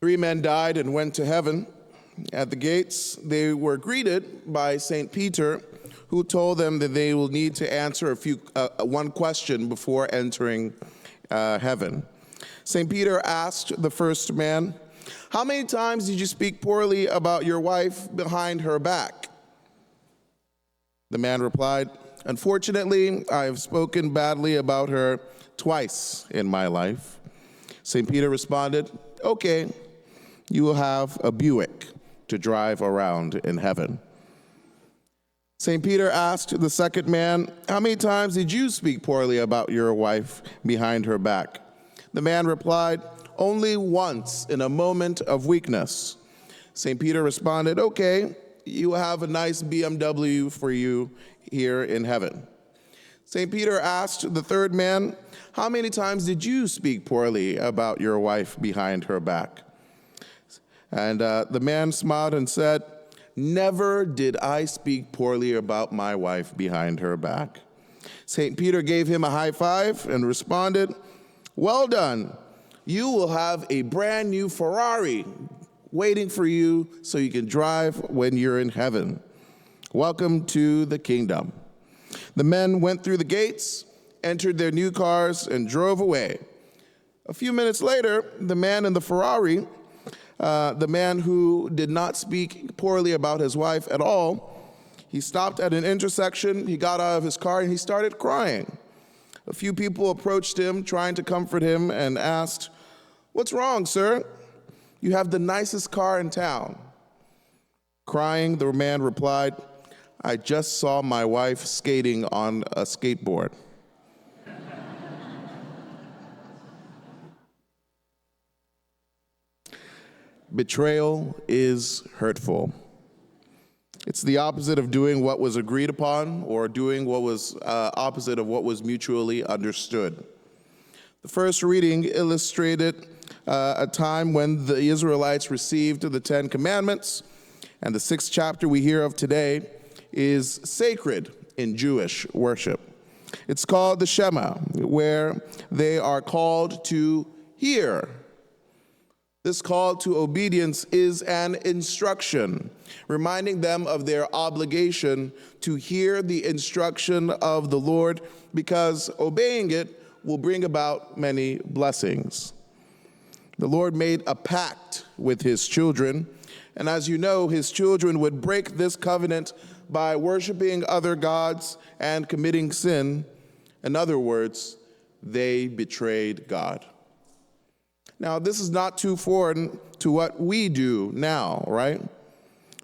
Three men died and went to heaven. At the gates, they were greeted by St. Peter, who told them that they will need to answer one question before entering heaven. St. Peter asked the first man, "How many times did you speak poorly about your wife behind her back?" The man replied, "Unfortunately, I have spoken badly about her twice in my life." St. Peter responded, "Okay, you will have a Buick to drive around in heaven." St. Peter asked the second man, "How many times did you speak poorly about your wife behind her back?" The man replied, "Only once in a moment of weakness." St. Peter responded, "Okay, you will have a nice BMW for you here in heaven." St. Peter asked the third man, "How many times did you speak poorly about your wife behind her back?" And the man smiled and said, "Never did I speak poorly about my wife behind her back." St. Peter gave him a high five and responded, "Well done. You will have a brand new Ferrari waiting for you so you can drive when you're in heaven. Welcome to the kingdom." The men went through the gates, entered their new cars, and drove away. A few minutes later, the man in the Ferrari, the man who did not speak poorly about his wife at all, he stopped at an intersection, he got out of his car, and he started crying. A few people approached him, trying to comfort him, and asked, "What's wrong, sir? You have the nicest car in town." Crying, the man replied, "I just saw my wife skating on a skateboard." Betrayal is hurtful. It's the opposite of doing what was agreed upon or doing what was opposite of what was mutually understood. The first reading illustrated a time when the Israelites received the Ten Commandments, and the sixth chapter we hear of today is sacred in Jewish worship. It's called the Shema, where they are called to hear. This call to obedience is an instruction, reminding them of their obligation to hear the instruction of the Lord, because obeying it will bring about many blessings. The Lord made a pact with his children, and as you know, his children would break this covenant by worshiping other gods and committing sin. In other words, they betrayed God. Now, this is not too foreign to what we do now, right?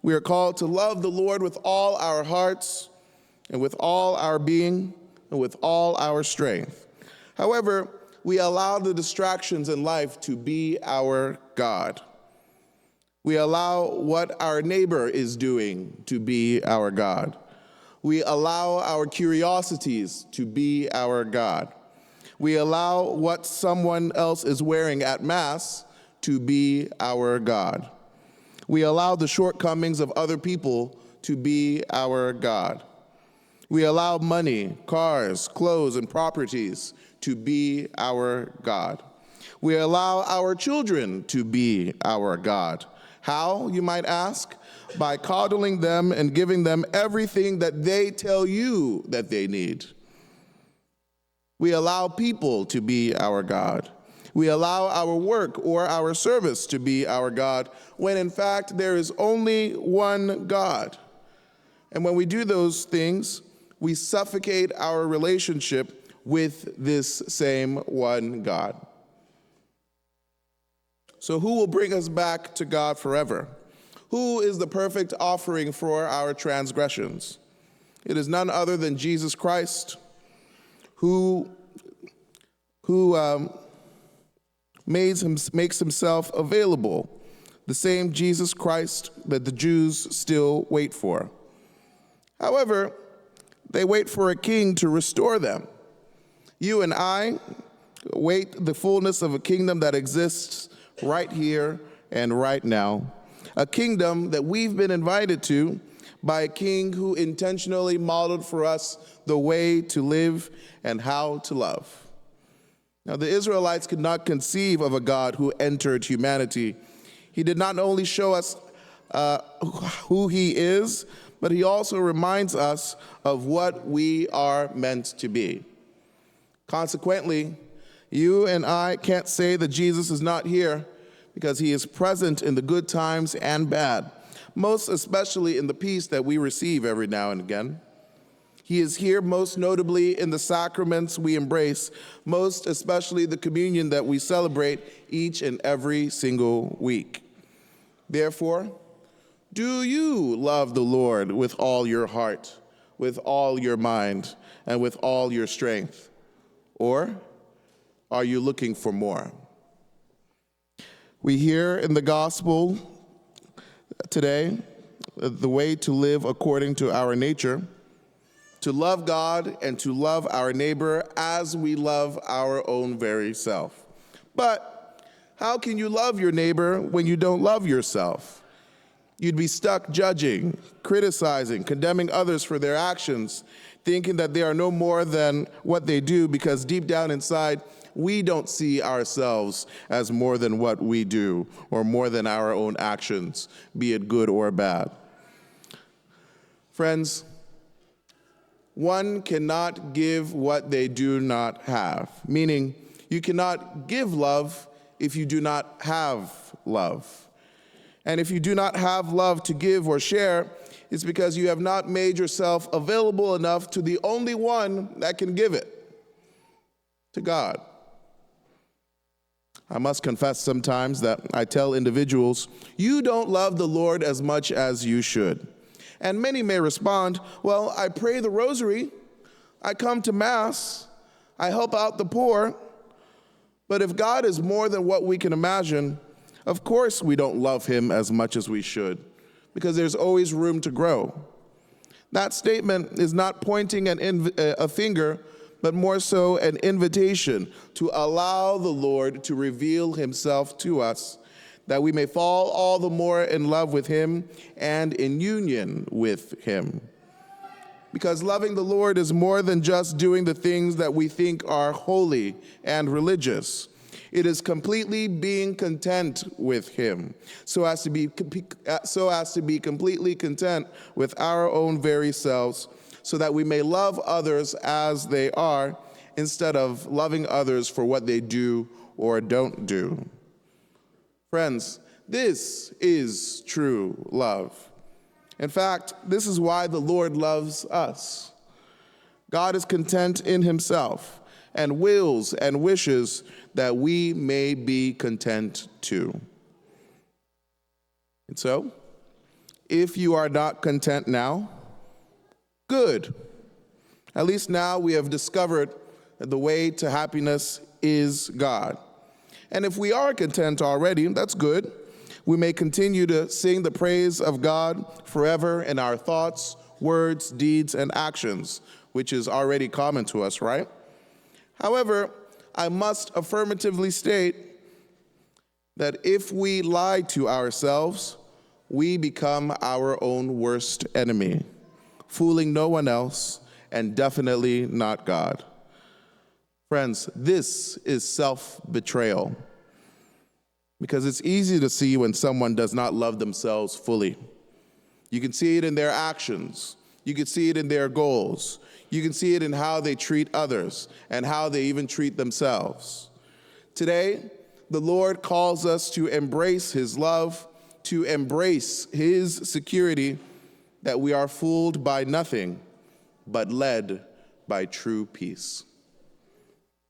We are called to love the Lord with all our hearts and with all our being and with all our strength. However, we allow the distractions in life to be our God. We allow what our neighbor is doing to be our God. We allow our curiosities to be our God. We allow what someone else is wearing at Mass to be our God. We allow the shortcomings of other people to be our God. We allow money, cars, clothes, and properties to be our God. We allow our children to be our God. How, you might ask? By coddling them and giving them everything that they tell you that they need. We allow people to be our God. We allow our work or our service to be our God, when in fact there is only one God. And when we do those things, we suffocate our relationship with this same one God. So who will bring us back to God forever? Who is the perfect offering for our transgressions? It is none other than Jesus Christ, who makes himself available, the same Jesus Christ that the Jews still wait for. However, they wait for a king to restore them. You and I wait the fullness of a kingdom that exists right here and right now, a kingdom that we've been invited to by a king who intentionally modeled for us the way to live and how to love. Now, the Israelites could not conceive of a God who entered humanity. He did not only show us who he is, but he also reminds us of what we are meant to be. Consequently, you and I can't say that Jesus is not here because he is present in the good times and bad, most especially in the peace that we receive every now and again. He is here most notably in the sacraments we embrace, most especially the communion that we celebrate each and every single week. Therefore, do you love the Lord with all your heart, with all your mind, and with all your strength? Or are you looking for more? We hear in the gospel today the way to live according to our nature, to love God and to love our neighbor as we love our own very self. But how can you love your neighbor when you don't love yourself? You'd be stuck judging, criticizing, condemning others for their actions, thinking that they are no more than what they do because deep down inside, we don't see ourselves as more than what we do or more than our own actions, be it good or bad. Friends, one cannot give what they do not have, meaning you cannot give love if you do not have love. And if you do not have love to give or share, it's because you have not made yourself available enough to the only one that can give it, to God. I must confess sometimes that I tell individuals, you don't love the Lord as much as you should. And many may respond, well, I pray the rosary, I come to Mass, I help out the poor, but if God is more than what we can imagine, of course we don't love him as much as we should, because there's always room to grow. That statement is not pointing a finger, but more so an invitation to allow the Lord to reveal himself to us, that we may fall all the more in love with him and in union with him. Because loving the Lord is more than just doing the things that we think are holy and religious. It is completely being content with him, so as to be completely content with our own very selves, so that we may love others as they are, instead of loving others for what they do or don't do. Friends, this is true love. In fact, this is why the Lord loves us. God is content in himself and wills and wishes that we may be content too. And so, if you are not content now, good. At least now we have discovered that the way to happiness is God. And if we are content already, that's good. We may continue to sing the praise of God forever in our thoughts, words, deeds, and actions, which is already common to us, right? However, I must affirmatively state that if we lie to ourselves, we become our own worst enemy, fooling no one else and definitely not God. Friends, this is self-betrayal, because it's easy to see when someone does not love themselves fully. You can see it in their actions. You can see it in their goals. You can see it in how they treat others and how they even treat themselves. Today, the Lord calls us to embrace his love, to embrace his security, that we are fooled by nothing, but led by true peace.